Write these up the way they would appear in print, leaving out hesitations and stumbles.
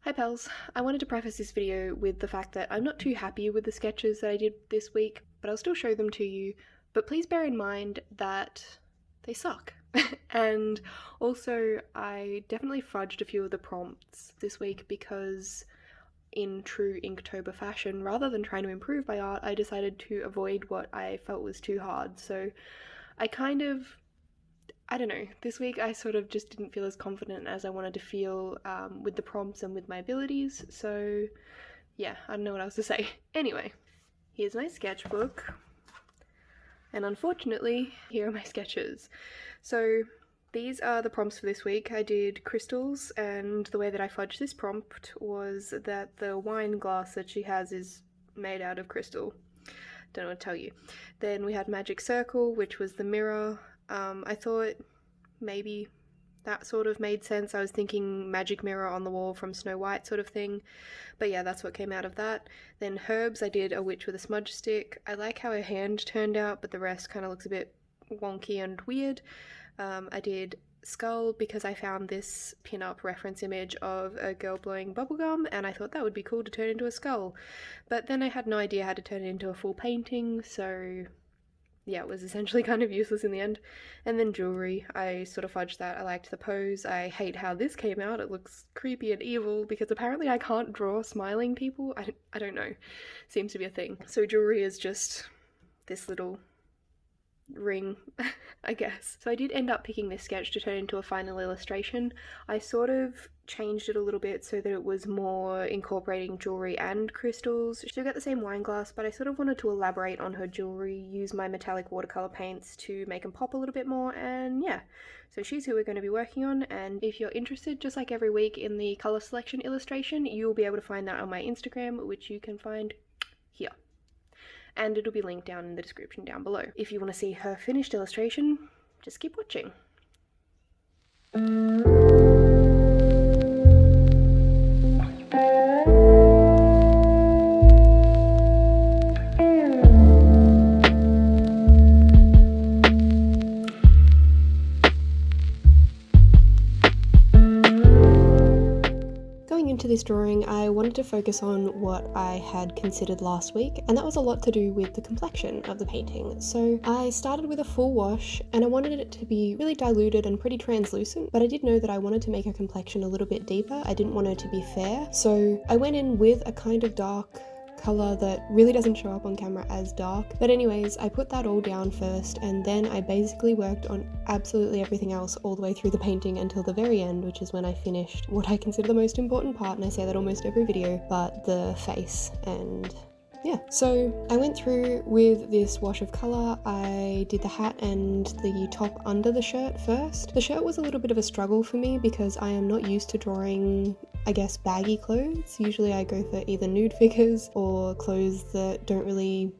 Hi pals, I wanted to preface this video with the fact that I'm not too happy with the sketches that I did this week, but I'll still show them to you, but please bear in mind that they suck. And also, I definitely fudged a few of the prompts this week because in true Inktober fashion, rather than trying to improve my art, I decided to avoid what I felt was too hard. So I don't know, this week I sort of just didn't feel as confident as I wanted to feel with the prompts and with my abilities, so yeah, I don't know what else to say. Anyway, here's my sketchbook, and unfortunately, here are my sketches. So these are the prompts for this week. I did crystals, and the way that I fudged this prompt was that the wine glass that she has is made out of crystal. Don't know what to tell you. Then we had magic circle, which was the mirror. I thought maybe that sort of made sense. I was thinking magic mirror on the wall from Snow White sort of thing. But yeah, that's what came out of that. Then herbs, I did a witch with a smudge stick. I like how her hand turned out, but the rest kind of looks a bit wonky and weird. I did skull because I found this pin-up reference image of a girl blowing bubblegum, and I thought that would be cool to turn into a skull. But then I had no idea how to turn it into a full painting, so yeah, it was essentially kind of useless in the end. And then jewelry, I sort of fudged that. I liked the pose. I hate how this came out. It looks creepy and evil because apparently I can't draw smiling people. I don't know. Seems to be a thing. So jewelry is just this little ring, I guess. So I did end up picking this sketch to turn into a final illustration. I sort of changed it a little bit so that it was more incorporating jewelry and crystals. She'll get the same wine glass, but I sort of wanted to elaborate on her jewelry, use my metallic watercolor paints to make them pop a little bit more, and yeah. So she's who we're going to be working on, and if you're interested, just like every week in the color selection illustration, you'll be able to find that on my Instagram, which you can find here. And it'll be linked down in the description down below. If you want to see her finished illustration, just keep watching. Into this drawing, I wanted to focus on what I had considered last week, and that was a lot to do with the complexion of the painting. So I started with a full wash, and I wanted it to be really diluted and pretty translucent, but I did know that I wanted to make her complexion a little bit deeper. I didn't want her to be fair, so I went in with a kind of dark color that really doesn't show up on camera as dark. But anyways, I put that all down first, and then I basically worked on absolutely everything else all the way through the painting until the very end, which is when I finished what I consider the most important part, and I say that almost every video, but the face. And yeah, so I went through with this wash of colour. I did the hat and the top under the shirt first. The shirt was a little bit of a struggle for me because I am not used to drawing, I guess, baggy clothes. Usually I go for either nude figures or clothes that don't really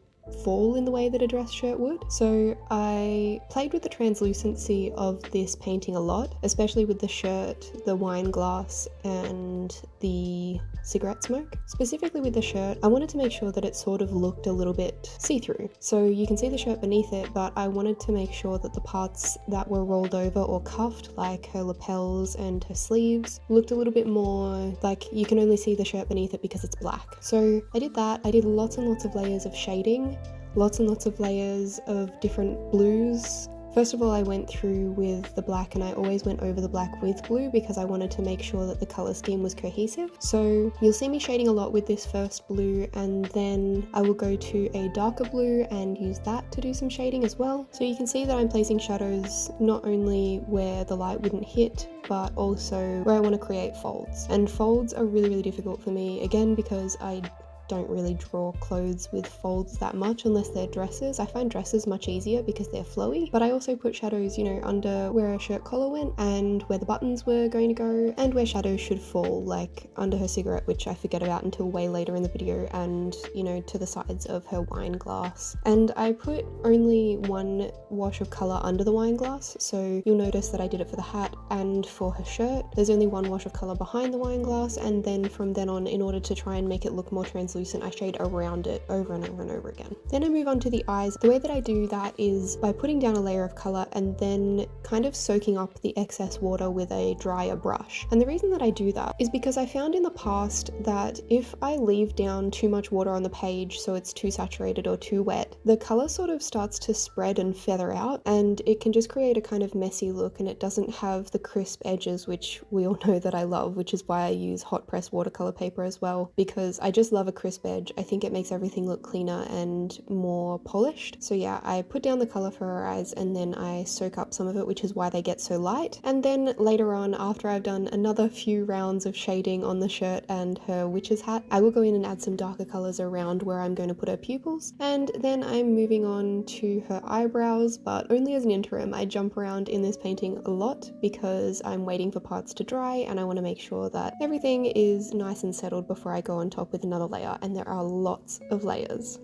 fall in the way that a dress shirt would. So I played with the translucency of this painting a lot, especially with the shirt, the wine glass, and the cigarette smoke. Specifically with the shirt, I wanted to make sure that it sort of looked a little bit see-through. So you can see the shirt beneath it, but I wanted to make sure that the parts that were rolled over or cuffed, like her lapels and her sleeves, looked a little bit more like you can only see the shirt beneath it because it's black. So I did that. I did lots and lots of layers of shading, lots and lots of layers of different blues. First of all, I went through with the black, and I always went over the black with blue because I wanted to make sure that the color scheme was cohesive. So you'll see me shading a lot with this first blue, and then I will go to a darker blue and use that to do some shading as well. So you can see that I'm placing shadows not only where the light wouldn't hit, but also where I want to create folds. And folds are really, really difficult for me, again, because I don't really draw clothes with folds that much unless they're dresses. I find dresses much easier because they're flowy, but I also put shadows, you know, under where her shirt collar went and where the buttons were going to go and where shadows should fall, like under her cigarette, which I forget about until way later in the video, and, you know, to the sides of her wine glass. And I put only one wash of color under the wine glass, so you'll notice that I did it for the hat and for her shirt. There's only one wash of color behind the wine glass, and then from then on, in order to try and make it look more translucent, translucent, I shade around it over and over and over again. Then I move on to the eyes. The way that I do that is by putting down a layer of colour and then kind of soaking up the excess water with a drier brush. And the reason that I do that is because I found in the past that if I leave down too much water on the page so it's too saturated or too wet, the colour sort of starts to spread and feather out, and it can just create a kind of messy look, and it doesn't have the crisp edges, which we all know that I love, which is why I use hot press watercolour paper as well, because I just love a crisp edge. I think it makes everything look cleaner and more polished. So yeah, I put down the colour for her eyes and then I soak up some of it, which is why they get so light. And then later on, after I've done another few rounds of shading on the shirt and her witch's hat, I will go in and add some darker colours around where I'm going to put her pupils. And then I'm moving on to her eyebrows, but only as an interim. I jump around in this painting a lot because I'm waiting for parts to dry and I want to make sure that everything is nice and settled before I go on top with another layer, and there are lots of layers.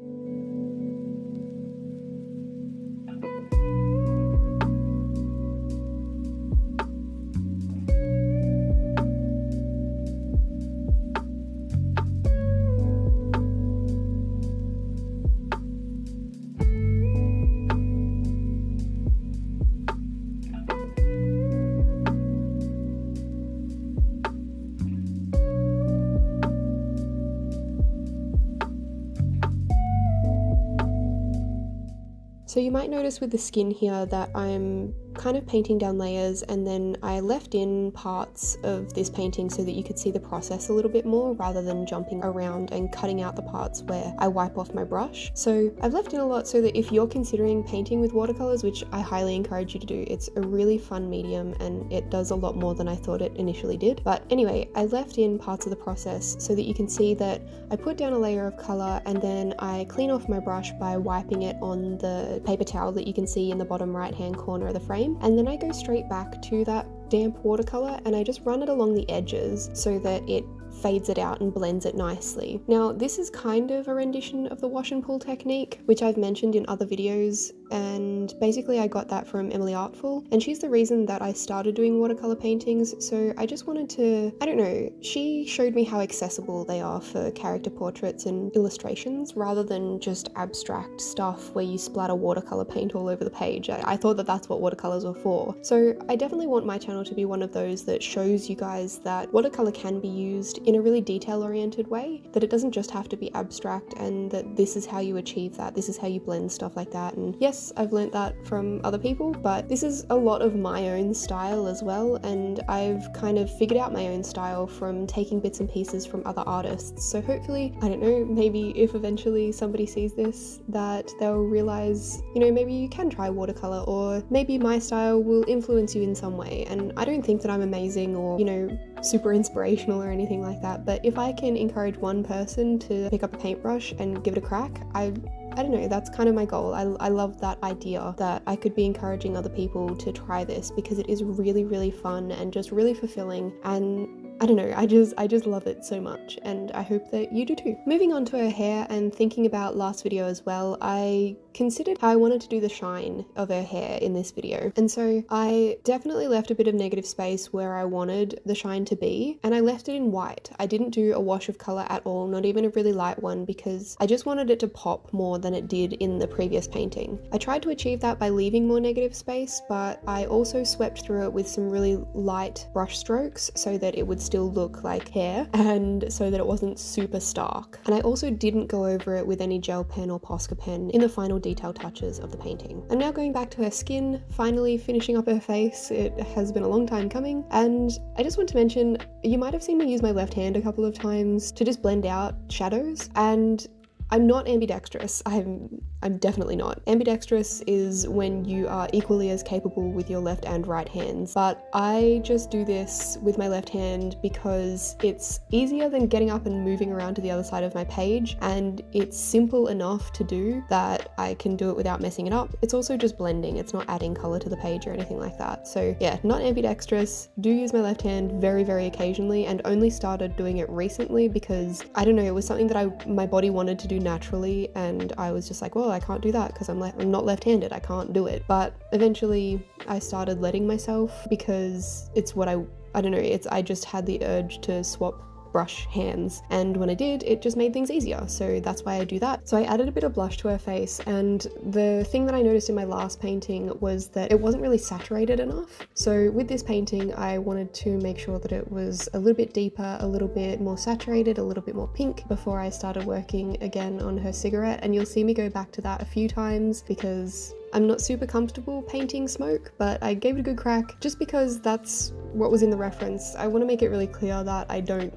So you might notice with the skin here that I'm kind of painting down layers, and then I left in parts of this painting so that you could see the process a little bit more rather than jumping around and cutting out the parts where I wipe off my brush. So I've left in a lot so that if you're considering painting with watercolors, which I highly encourage you to do, it's a really fun medium and it does a lot more than I thought it initially did. But anyway, I left in parts of the process so that you can see that I put down a layer of color and then I clean off my brush by wiping it on the paper towel that you can see in the bottom right hand corner of the frame. And then I go straight back to that damp watercolor and I just run it along the edges so that it fades it out and blends it nicely. Now, this is kind of a rendition of the wash and pull technique, which I've mentioned in other videos, and basically I got that from Emily Artful, and she's the reason that I started doing watercolor paintings. So I just wanted to, I don't know, she showed me how accessible they are for character portraits and illustrations rather than just abstract stuff where you splatter watercolor paint all over the page. I thought that that's what watercolors were for. So I definitely want my channel to be one of those that shows you guys that watercolor can be used in a really detail-oriented way, that it doesn't just have to be abstract, and that this is how you achieve that, this is how you blend stuff like that. And yes, I've learnt that from other people, but this is a lot of my own style as well, and I've kind of figured out my own style from taking bits and pieces from other artists. So hopefully, I don't know, maybe if eventually somebody sees this, that they'll realize, you know, maybe you can try watercolor, or maybe my style will influence you in some way. And I don't think that I'm amazing or, you know, super inspirational or anything like that, but if I can encourage one person to pick up a paintbrush and give it a crack, I don't know, that's kind of my goal. I love that idea that I could be encouraging other people to try this, because it is really, really fun and just really fulfilling, and I don't know, I just love it so much, and I hope that you do too. Moving on to her hair and thinking about last video as well, I considered how I wanted to do the shine of her hair in this video, and so I definitely left a bit of negative space where I wanted the shine to be, and I left it in white. I didn't do a wash of color at all, not even a really light one, because I just wanted it to pop more than it did in the previous painting. I tried to achieve that by leaving more negative space, but I also swept through it with some really light brush strokes so that it would still look like hair and so that it wasn't super stark. And I also didn't go over it with any gel pen or Posca pen in the final detail touches of the painting. I'm now going back to her skin, finally finishing up her face. It has been a long time coming, and I just want to mention, you might have seen me use my left hand a couple of times to just blend out shadows, and I'm not ambidextrous. I'm definitely not. Ambidextrous is when you are equally as capable with your left and right hands, but I just do this with my left hand because it's easier than getting up and moving around to the other side of my page, and it's simple enough to do that I can do it without messing it up. It's also just blending, it's not adding color to the page or anything like that. So yeah, not ambidextrous, do use my left hand very, very occasionally, and only started doing it recently because, I don't know, it was something that my body wanted to do naturally, and I was just like, well, I can't do that because I'm not left-handed, I can't do it. But eventually I started letting myself, because it's what I don't know, I just had the urge to swap brush hands, and when I did, it just made things easier, so that's why I do that. So I added a bit of blush to her face, and the thing that I noticed in my last painting was that it wasn't really saturated enough. So with this painting, I wanted to make sure that it was a little bit deeper, a little bit more saturated, a little bit more pink before I started working again on her cigarette, and you'll see me go back to that a few times because I'm not super comfortable painting smoke, but I gave it a good crack just because that's what was in the reference. I want to make it really clear that I don't,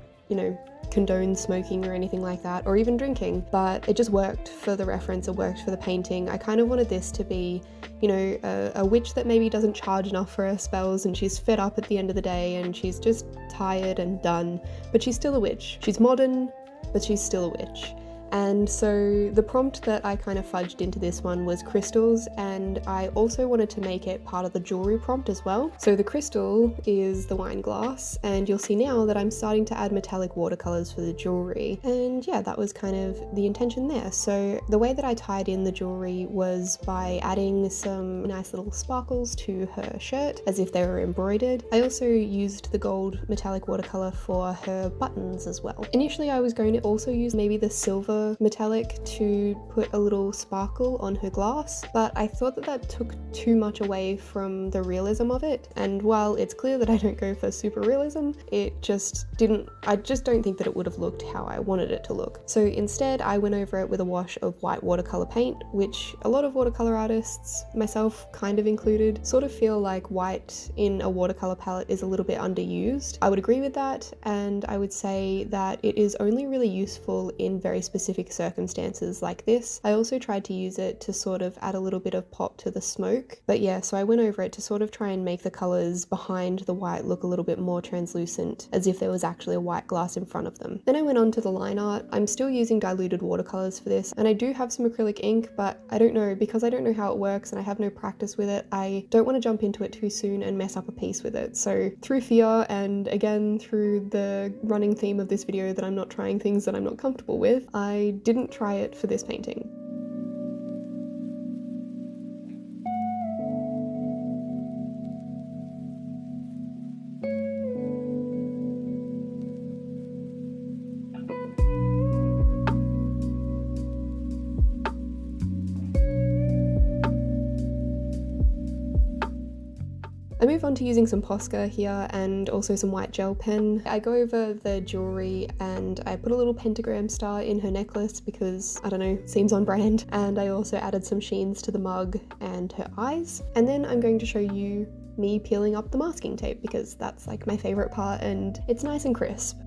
condone smoking or anything like that, or even drinking, but it just worked for the reference, it worked for the painting. I kind of wanted this to be, a witch that maybe doesn't charge enough for her spells and she's fed up at the end of the day and she's just tired and done, but she's still a witch. She's modern, but she's still a witch. And so the prompt that I kind of fudged into this one was crystals, and I also wanted to make it part of the jewelry prompt as well. So the crystal is the wine glass, and you'll see now that I'm starting to add metallic watercolors for the jewelry. And yeah, that was kind of the intention there. So the way that I tied in the jewelry was by adding some nice little sparkles to her shirt as if they were embroidered. I also used the gold metallic watercolor for her buttons as well. Initially I was going to also use maybe the silver metallic to put a little sparkle on her glass, but I thought that took too much away from the realism of it, and while it's clear that I don't go for super realism, I just don't think that it would have looked how I wanted it to look. So instead I went over it with a wash of white watercolor paint, which a lot of watercolor artists, myself kind of included, sort of feel like white in a watercolor palette is a little bit underused. I would agree with that, and I would say that it is only really useful in very specific circumstances like this. I also tried to use it to sort of add a little bit of pop to the smoke, but yeah, so I went over it to sort of try and make the colors behind the white look a little bit more translucent, as if there was actually a white glass in front of them. Then I went on to the line art. I'm still using diluted watercolors for this, and I do have some acrylic ink, but I don't know, because I don't know how it works and I have no practice with it, I don't want to jump into it too soon and mess up a piece with it. So through fear, and again through the running theme of this video that I'm not trying things that I'm not comfortable with, I didn't try it for this painting. I move on to using some Posca here and also some white gel pen. I go over the jewelry and I put a little pentagram star in her necklace because, I don't know, seems on brand. And I also added some sheens to the mug and her eyes. And then I'm going to show you me peeling up the masking tape because that's like my favorite part and it's nice and crisp.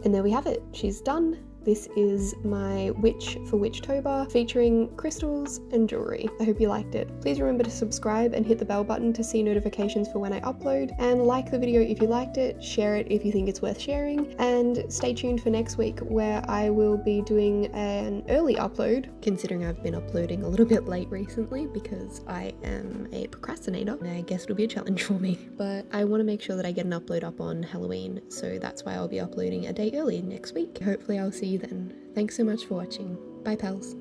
And there we have it, she's done. This is my witch for Witchtober featuring crystals and jewelry. I hope you liked it. Please remember to subscribe and hit the bell button to see notifications for when I upload, and like the video if you liked it, share it if you think it's worth sharing, and stay tuned for next week where I will be doing an early upload, considering I've been uploading a little bit late recently because I am a procrastinator and I guess it'll be a challenge for me. But I want to make sure that I get an upload up on Halloween, so that's why I'll be uploading a day early next week. Hopefully I'll see you then. Thanks so much for watching. Bye pals.